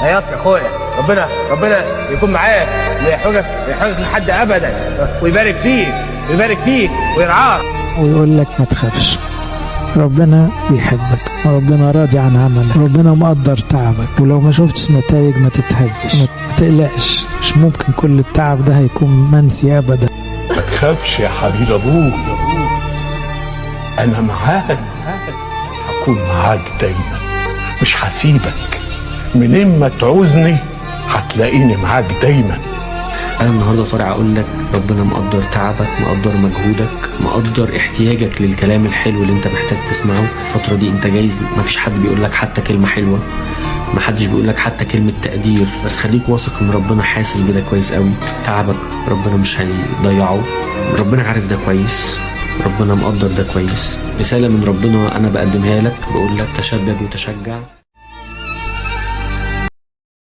عياط يا اخويا. ربنا يكون معاك ويحفظك لحد ابدا، ويبارك فيك ويرعاك. ويقول لك ما تخافش، ربنا بيحبك، وربنا راضي عن عملك، ربنا مقدر تعبك، ولو ما شفتش نتائج ما تتهزش، ما تقلقش، مش ممكن كل التعب ده هيكون منسي ابدا. ما تخافش يا حبيب ابوك، انا معاك، هكون معاك دايما، مش هسيبك، منين ما تعوزني هتلاقيني معاك دايما. أنا النهاردة طالع أقول لك ربنا مقدر تعبك، مقدر مجهودك، مقدر احتياجك للكلام الحلو اللي أنت محتاج تسمعه الفترة دي. أنت جايز مفيش حد بيقول لك حتى كلمة حلوة، محدش بيقول لك حتى كلمة تقدير، بس خليك واثق إن ربنا حاسس بده كويس قوي. تعبك ربنا مش هيضيعه، ربنا عارف ده كويس، ربنا مقدر ده كويس. رسالة من ربنا أنا بقدمها لك، بقول لك تشدد وتشجع.